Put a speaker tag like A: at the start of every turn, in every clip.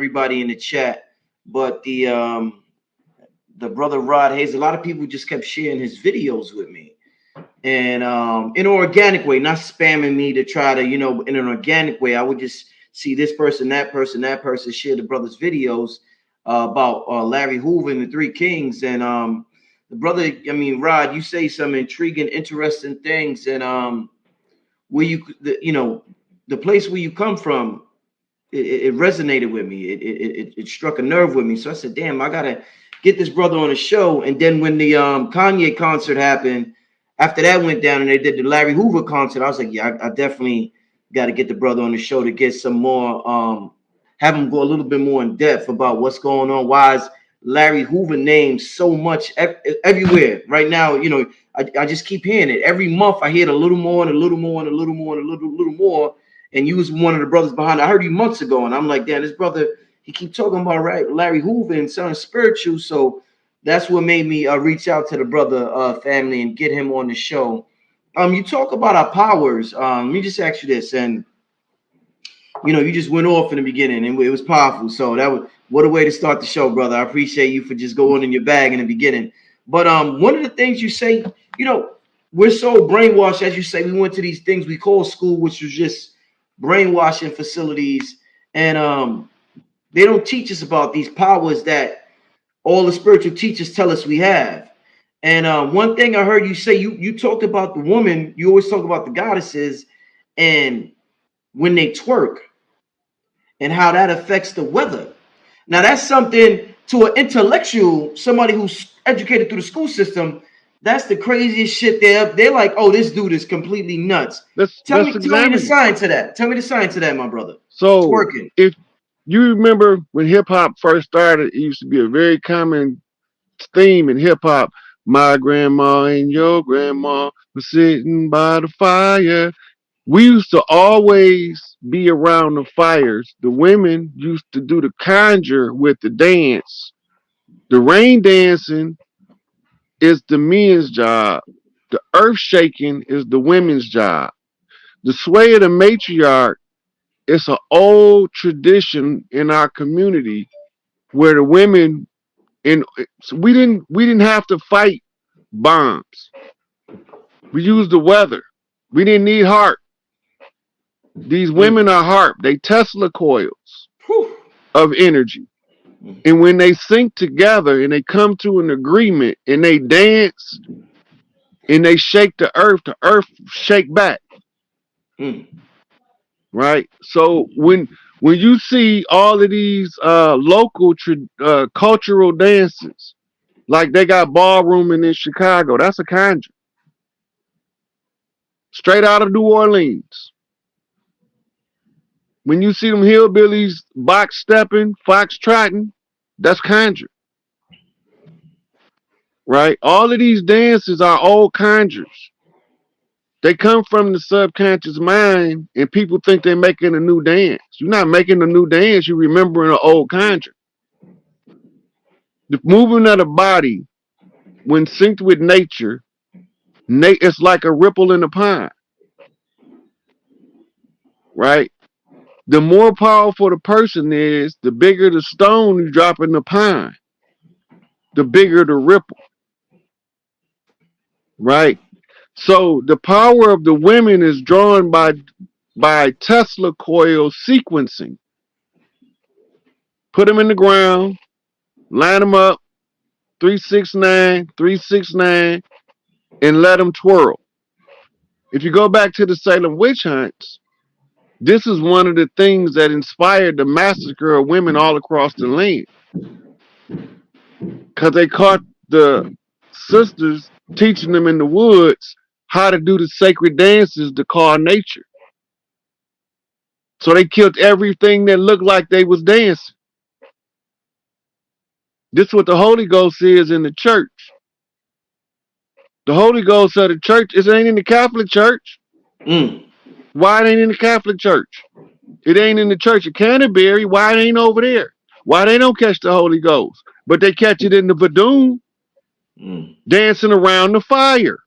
A: everybody in the chat. But the brother Rod Hayes, a lot of people just kept sharing his videos with me. And in an organic way, not spamming me to try to, in an organic way. I would just see this person, that person, share the brother's videos about Larry Hoover and the Three Kings. And the brother, Rod, you say some intriguing, interesting things. And where the place where you come from, it resonated with me. It struck a nerve with me. So I said, damn, I gotta get this brother on a show. And then when the Kanye concert happened, after that went down and they did the Larry Hoover concert, I was like, yeah, I definitely got to get the brother on the show to get some more, have him go a little bit more in depth about what's going on. Why is Larry Hoover named so much everywhere right now? I just keep hearing it. Every month I hear it a little more and a little more and a little more and a little more. And you was one of the brothers behind it. I heard you months ago, and I'm like, damn, this brother, he keep talking about Larry Hoover and something spiritual. So that's what made me reach out to the brother family and get him on the show. You talk about our powers. Let me just ask you this, and you just went off in the beginning, and it was powerful. So that was what a way to start the show, brother. I appreciate you for just going in your bag in the beginning. But one of the things you say, we're so brainwashed, as you say. We went to these things we call school, which was just brainwashing facilities, and they don't teach us about these powers that all the spiritual teachers tell us we have. And one thing I heard you say, you talked about the woman. You always talk about the goddesses, and when they twerk, and how that affects the weather. Now that's something to an intellectual, somebody who's educated through the school system. That's the craziest shit. They're like, oh, this dude is completely nuts. Tell me the science of that. Tell me the science of that, my brother.
B: So twerking. If you remember when hip hop first started, it used to be a very common theme in hip hop. My grandma and your grandma were sitting by the fire. We used to always be around the fires. The women used to do the conjure with the dance. The rain dancing is the men's job. The earth shaking is the women's job. The sway of the matriarch is an old tradition in our community where the women so we didn't have to fight bombs. We used the weather. We didn't need heart. These women are heart. They Tesla coils of energy. And when they sync together and they come to an agreement and they dance and they shake the earth shake back. Right? So when you see all of these local cultural dances, like they got ballrooming in Chicago, that's a conjure. Straight out of New Orleans. When you see them hillbillies box stepping, fox trotting, that's conjure. Right? All of these dances are old conjures. They come from the subconscious mind, and people think they're making a new dance. You're not making a new dance, you're remembering an old conjure. The movement of the body, when synced with nature, it's like a ripple in the pond. Right? The more powerful the person is, the bigger the stone you drop in the pond, the bigger the ripple. Right? So the power of the women is drawn by Tesla coil sequencing. Put them in the ground, line them up, 369, 369, and let them twirl. If you go back to the Salem witch hunts, this is one of the things that inspired the massacre of women all across the land. Because they caught the sisters teaching them in the woods how to do the sacred dances to call nature. So they killed everything that looked like they was dancing. This is what the Holy Ghost is in the church. The Holy Ghost of the church, it ain't in the Catholic Church. Why it ain't in the Catholic Church? It ain't in the Church of Canterbury. Why it ain't over there? Why they don't catch the Holy Ghost? But they catch it in the Badoon, dancing around the fire,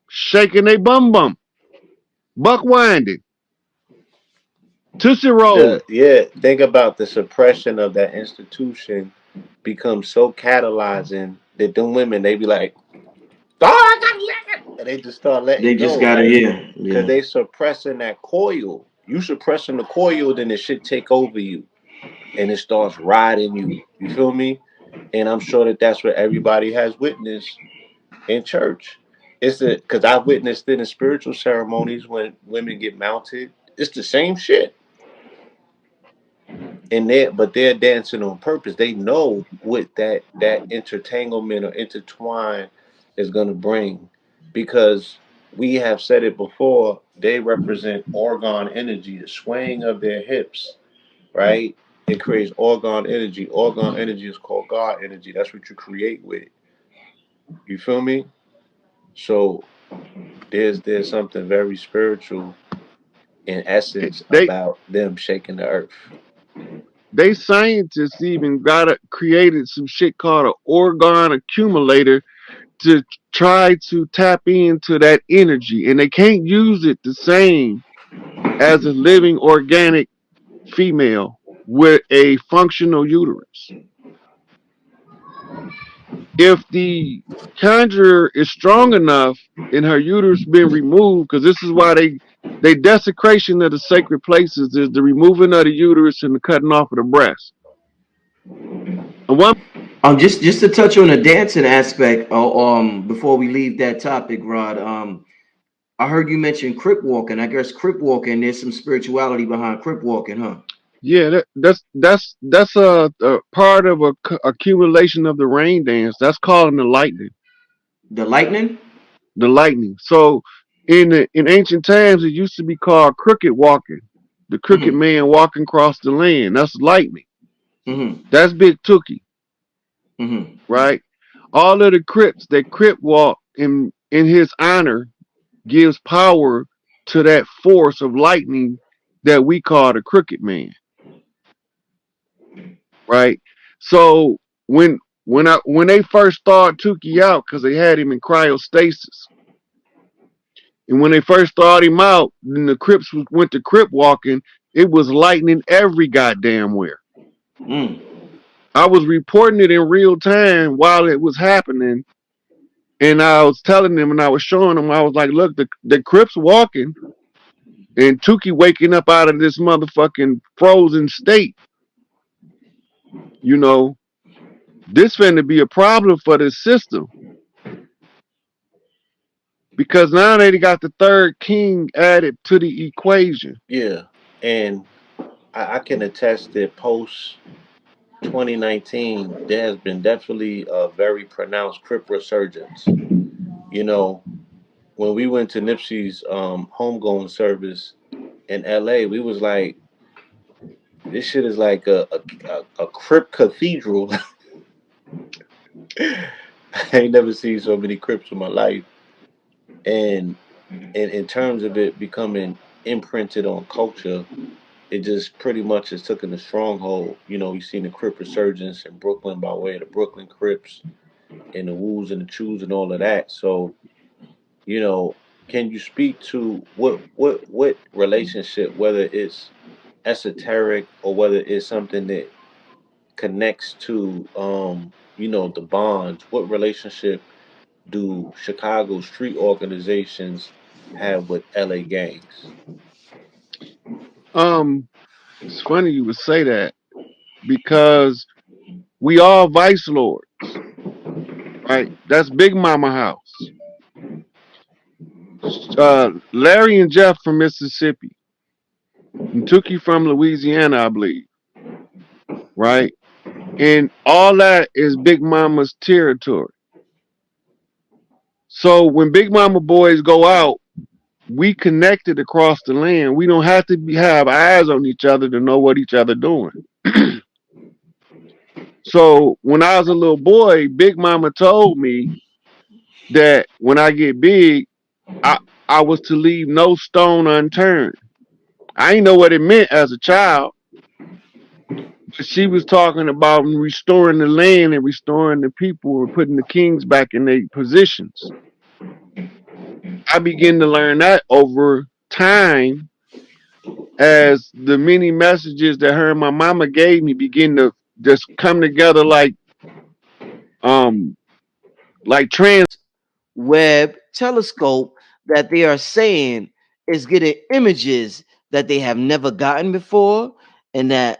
B: shaking their bum, buck winding. Tootsie Roll.
C: Think about the suppression of that institution becomes so catalyzing that them women they be like, oh, I gotta let it, and they just start letting
A: They just
C: go
A: gotta, yeah,
C: because
A: yeah.
C: they suppressing that coil. You suppressing the coil, then the shit take over you and it starts riding you. You feel me? And I'm sure that that's what everybody has witnessed in church. It's because I've witnessed it in spiritual ceremonies when women get mounted. It's the same shit, and they're dancing on purpose. They know what that intertanglement or intertwine is going to bring, because we have said it before. They represent orgone energy, the swaying of their hips, right? It creates orgone energy. Orgone energy is called God energy. That's what you create with. You feel me? So there's something very spiritual in essence
B: They
C: about them shaking the earth.
B: they scientists even created some shit called an orgone accumulator to try to tap into that energy, and they can't use it the same as a living organic female with a functional uterus. If the conjurer is strong enough and her uterus been removed, because this is why they desecration of the sacred places is the removing of the uterus and the cutting off of the breast. And one,
A: Just to touch on the dancing aspect, before we leave that topic, Rod. I heard you mention crip walking. I guess crip walking, there's some spirituality behind crip walking, huh?
B: yeah, that's a part of a accumulation of the rain dance. That's called the lightning.
A: The lightning.
B: The lightning. So in ancient times, it used to be called crooked walking. The crooked
A: Mm-hmm.
B: man walking across the land. That's lightning.
A: Mm-hmm.
B: That's Big Tookie,
A: Mm-hmm.
B: right? All of the Crips that Crip walk in his honor gives power to that force of lightning that we call the crooked man, right? So when they first started Tookie out, because they had him in cryostasis, and when they first started him out, then the Crips went to Crip walking. It was lightning every goddamn where.
A: Mm.
B: I was reporting it in real time while it was happening, and I was telling them and I was showing them. I was like, "Look, the Crips walking, and Tookie waking up out of this motherfucking frozen state. You know, this finna be a problem for this system because now they got the third king added to the equation."
C: Yeah, and I can attest that post 2019, there has been definitely a very pronounced crip resurgence. You know, when we went to Nipsey's homegoing service in LA, we was like, this shit is like a crip cathedral. I ain't never seen so many crips in my life. And in terms of it becoming imprinted on culture, it just pretty much has taken a stronghold. You know, you've seen the Crip resurgence in Brooklyn by way of the Brooklyn Crips and the Woos and the Chews and all of that. So, you know, can you speak to what relationship, whether it's esoteric or whether it's something that connects to the bonds, what relationship do Chicago street organizations have with LA gangs?
B: Um, it's funny you would say that because we all vice lords, right? That's Big Mama house. Larry and Jeff from Mississippi, and Tookie from Louisiana, I believe, right? And all that is Big Mama's territory. So when Big Mama boys go out, we connected across the land. We don't have to have eyes on each other to know what each other doing. So when I was a little boy, Big Mama told me that when I get big, I I was to leave no stone unturned. I didn't know what it meant as a child, but she was talking about restoring the land and restoring the people and putting the kings back in their positions. I began to learn that over time as the many messages that her and my mama gave me begin to just come together um like trans.
A: Webb telescope that they are saying is getting images that they have never gotten before and that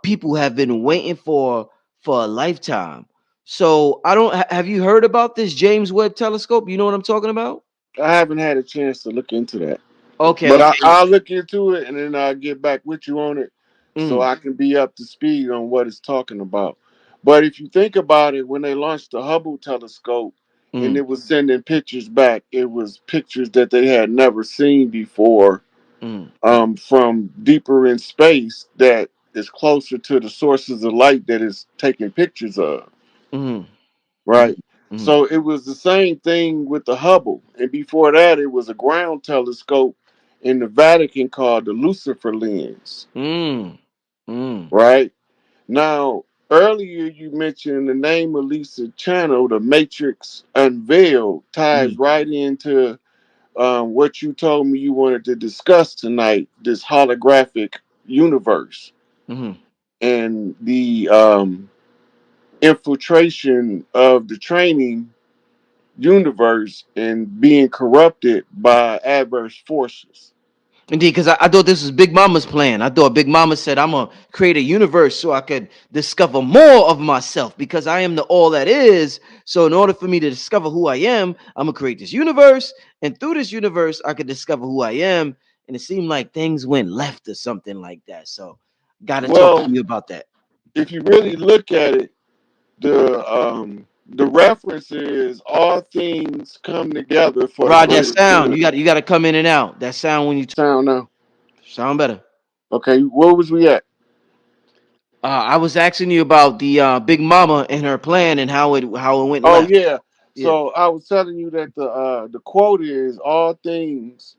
A: people have been waiting for a lifetime. So I don't have you heard about this James Webb telescope? You know what I'm talking about?
B: I haven't had a chance to look into that.
A: Okay,
B: But
A: okay.
B: I'll look into it and then I'll get back with you on it so
A: Mm,
B: I can be up to speed on what it's talking about. But if you think about it, when they launched the Hubble telescope and
A: mm,
B: it was sending pictures back, it was pictures that they had never seen before
A: mm,
B: from deeper in space that is closer to the sources of light that is taking pictures of,
A: mm, mm,
B: right?
A: mm,
B: So it was the same thing with the Hubble. And before that, it was a ground telescope in the Vatican called the Lucifer lens,
A: mm, mm,
B: right? Now, earlier you mentioned the name of Lisa Channel, the Matrix Unveiled, ties
A: mm,
B: right into what you told me you wanted to discuss tonight, this holographic universe
A: mm.
B: and the infiltration of the training universe and being corrupted by adverse forces.
A: Indeed, because I thought this was Big Mama's plan. I thought Big Mama said, I'm going to create a universe so I could discover more of myself because I am the all that is. So, in order for me to discover who I am, I'm going to create this universe. And through this universe, I could discover who I am. And it seemed like things went left or something like that. So, got to talk to
B: Well,
A: you about that.
B: if you really look at it, the reference is all things come together for the
A: Rod, that
B: greater
A: sound,
B: good.
A: you got to come in and out. That sound when you
B: Sound now?
A: sound better.
B: Okay, where was we at?
A: I was asking you about the Big Mama and her plan and how it went
B: Oh
A: left.
B: yeah.
A: Yeah.
B: So I was telling you that the quote is all things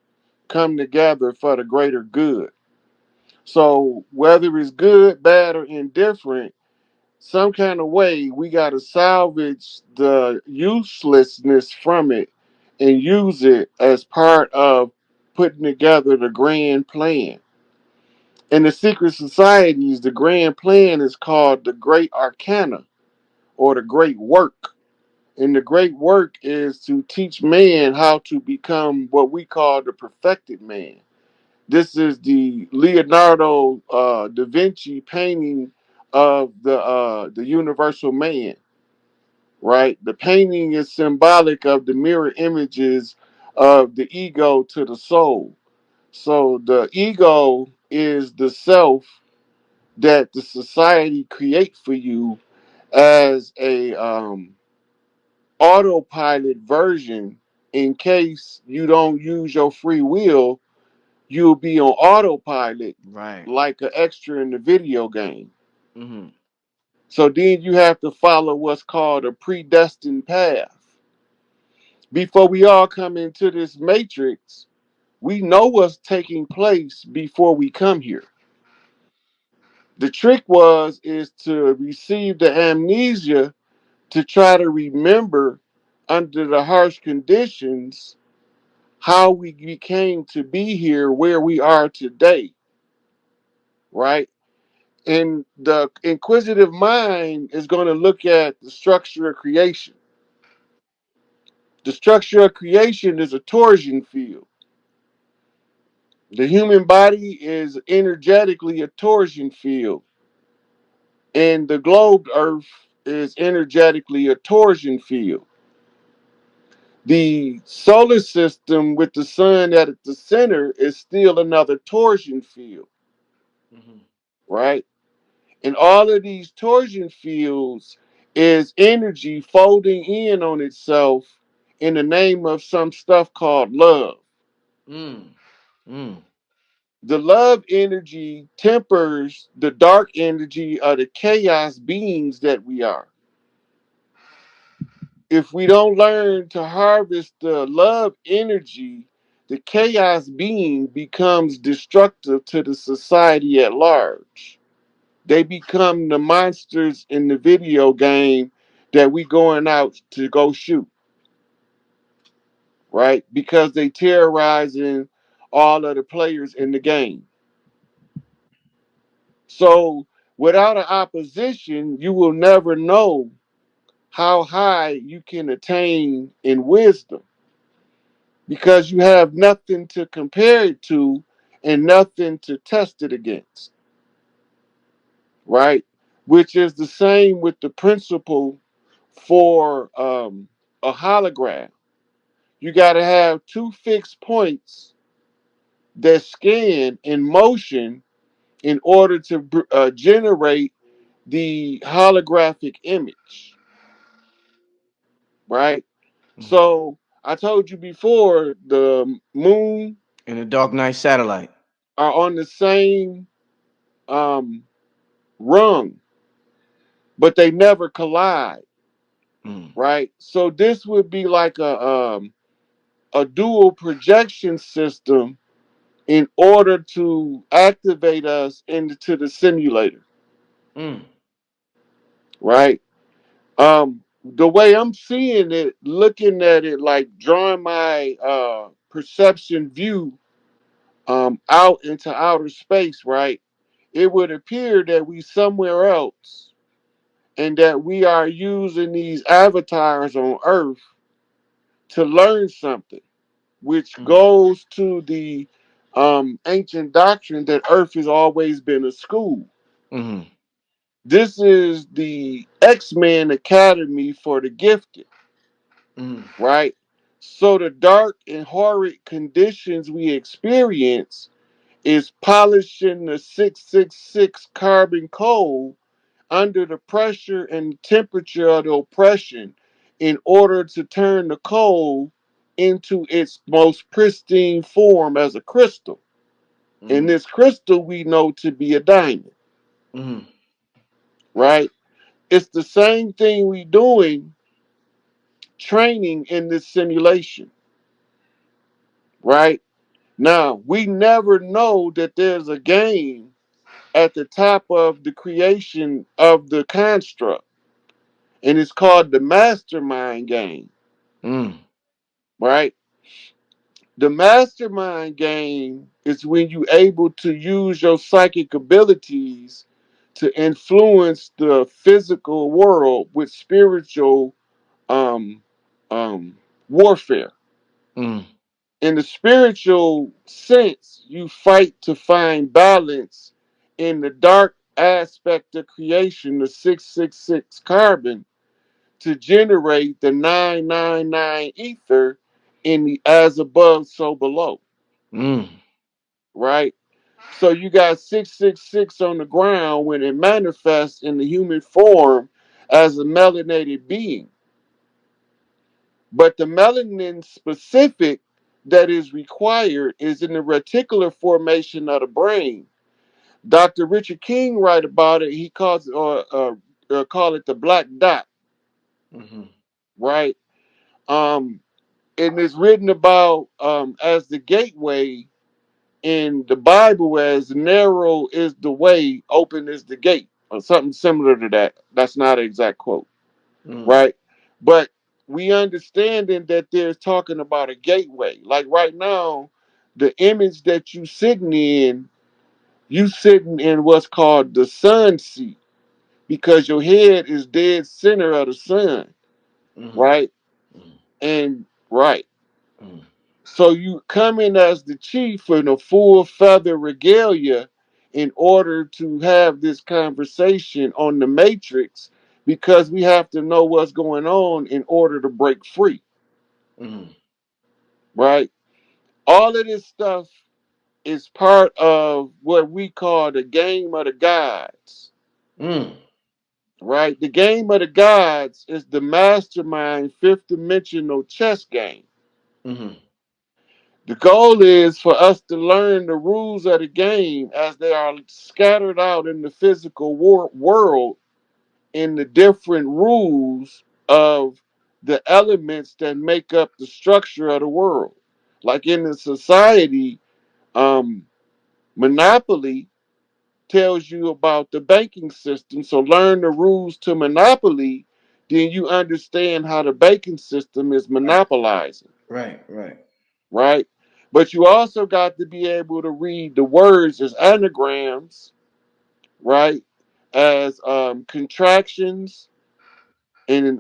B: come together for the greater good. So whether it's good, bad, or indifferent, some kind of way we got to salvage the uselessness from it and use it as part of putting together the grand plan. In the secret societies, the grand plan is called the Great Arcana or the Great Work. And the great work is to teach man how to become what we call the perfected man. This is the Leonardo da Vinci painting of the universal man, right? The painting is symbolic of the mirror images of the ego to the soul. So the ego is the self that the society create for you as a autopilot version in case you don't use your free will, you'll be on autopilot
A: Right.
B: like an extra in the video game.
A: Mm-hmm.
B: So then you have to follow what's called a predestined path. Before we all come into this matrix, we know what's taking place before we come here. The trick is to receive the amnesia to try to remember under the harsh conditions how we became to be here where we are today, right? And the inquisitive mind is going to look at the structure of creation. The structure of creation is a torsion field. The human body is energetically a torsion field, and the globe Earth is energetically a torsion field. The solar system with the sun at the center is still another torsion field,
A: Mm-hmm.
B: right? And all of these torsion fields is energy folding in on itself in the name of some stuff called love.
A: Mm. Mm.
B: The love energy tempers the dark energy of the chaos beings that we are. If we don't learn to harvest the love energy, the chaos being becomes destructive to the society at large. They become the monsters in the video game that we going out to go shoot, right? Because they terrorizing all of the players in the game. So without an opposition, you will never know how high you can attain in wisdom because you have nothing to compare it to and nothing to test it against, right? Which is the same with the principle for a hologram. You got to have two fixed points that scan in motion in order to generate the holographic image, right?
A: Mm.
B: So I told you before the moon
A: And the Dark Knight satellite.
B: are on the same um, rung, but they never collide,
A: Mm.
B: right? So this would be like a dual projection system in order to activate us into the simulator,
A: Mm.
B: right? The way I'm seeing it, looking at it, like drawing my perception view out into outer space, right? It would appear that we somewhere else and that we are using these avatars on Earth to learn something, which
A: Mm.
B: goes to the ancient doctrine that Earth has always been a school.
A: Mm.
B: This is the X-Men Academy for the gifted,
A: Mm.
B: right? So the dark and horrid conditions we experience is polishing the 666 carbon coal under the pressure and temperature of the oppression in order to turn the coal into its most pristine form as a crystal. And
A: Mm.
B: this crystal we know to be a diamond,
A: Mm.
B: right? It's the same thing we doing training in this simulation, right? Now, we never know that there's a game at the top of the creation of the construct, and it's called the mastermind game,
A: Mm.
B: right? The mastermind game is when you're able to use your psychic abilities to influence the physical world with spiritual um, warfare.
A: Mm.
B: In the spiritual sense, you fight to find balance in the dark aspect of creation, the 666 carbon, to generate the 999 ether in the as above, so below,
A: Mm.
B: right? So you got 666 on the ground when it manifests in the human form as a melanated being. But the melanin specific that is required is in the reticular formation of the brain. Dr. Richard King write about it. He calls it, call it the black dot,
A: Mm.
B: right? Um, and it's written about as the gateway in the Bible as narrow is the way, open is the gate, or something similar to that. That's not an exact quote,
A: Mm.
B: right? But we understanding that there's talking about a gateway. Like right now, the image that you sitting in what's called the sun seat because your head is dead center of the sun,
A: Mm.
B: right?
A: Mm.
B: And right.
A: Mm.
B: So you come in as the chief in a full feather regalia in order to have this conversation on the matrix because we have to know what's going on in order to break free,
A: Mm.
B: right? All of this stuff is part of what we call the game of the gods,
A: Mm.
B: right? The game of the gods is the mastermind fifth dimensional chess game.
A: Mm.
B: The goal is for us to learn the rules of the game as they are scattered out in the physical world in the different rules of the elements that make up the structure of the world. Like in the society, um, Monopoly tells you about the banking system. So learn the rules to Monopoly, then you understand how the banking system is
A: Right.
B: monopolizing,
A: Right. Right.
B: right? But you also got to be able to read the words as anagrams, right? As contractions and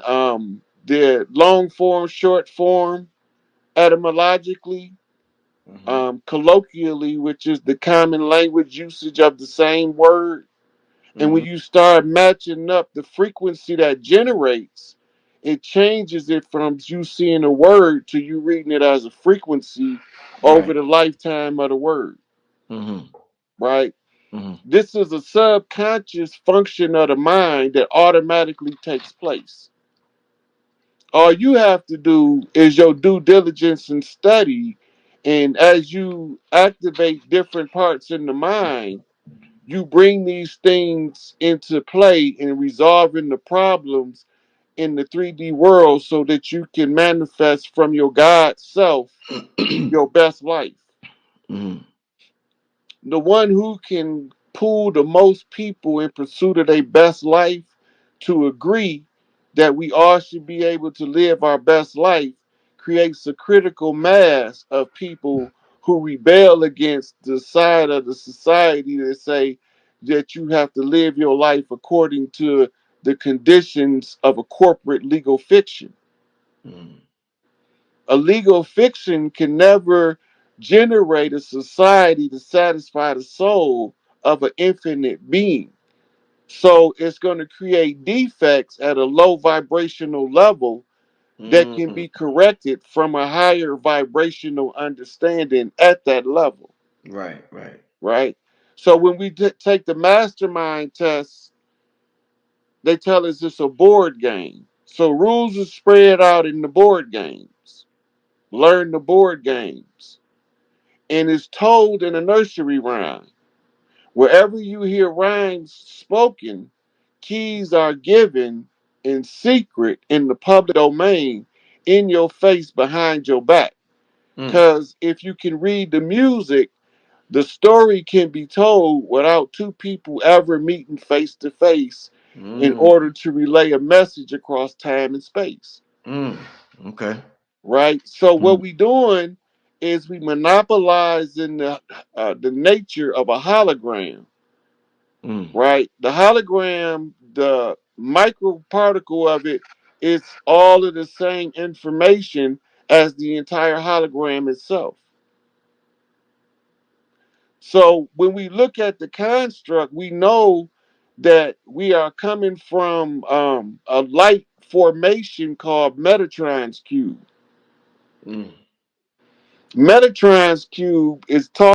B: the long form, short form, etymologically,
A: Mm-hmm.
B: colloquially, which is the common language usage of the same word. And when
A: Mm-hmm.
B: you start matching up the frequency that generates, it changes it from you seeing a word to you reading it as a frequency over
A: Right.
B: the lifetime of the word,
A: Mm-hmm.
B: right?
A: Mm-hmm.
B: This is a subconscious function of the mind that automatically takes place. All you have to do is your due diligence and study. And as you activate different parts in the mind, you bring these things into play in resolving the problems in the 3D world so that you can manifest from your God self your best life.
A: Mm-hmm.
B: The one who can pull the most people in pursuit of their best life to agree that we all should be able to live our best life creates a critical mass of people who rebel against the side of the society that say that you have to live your life according to the conditions of a corporate legal fiction.
A: Mm-hmm.
B: A legal fiction can never generate a society to satisfy the soul of an infinite being. So it's going to create defects at a low vibrational level that can
A: Mm-hmm.
B: be corrected from a higher vibrational understanding at that level,
A: Right. Right.
B: right? So when we take the mastermind test, they tell us it's a board game. So rules are spread out in the board games. Learn the board games. And is told in a nursery rhyme. Wherever you hear rhymes spoken, keys are given in secret in the public domain, in your face, behind your back.
A: Mm.
B: Because if you can read the music, the story can be told without two people ever meeting face to face in
A: Mm.
B: order to relay a message across time and space.
A: Mm. Okay.
B: Right? So what
A: Mm.
B: we doing is we monopolizing the nature of a hologram,
A: Mm.
B: right? The hologram, the micro particle of it, is all of the same information as the entire hologram itself. So when we look at the construct, we know that we are coming from a light formation called Metatron's cube.
A: Mm.
B: Metatron's cube is taught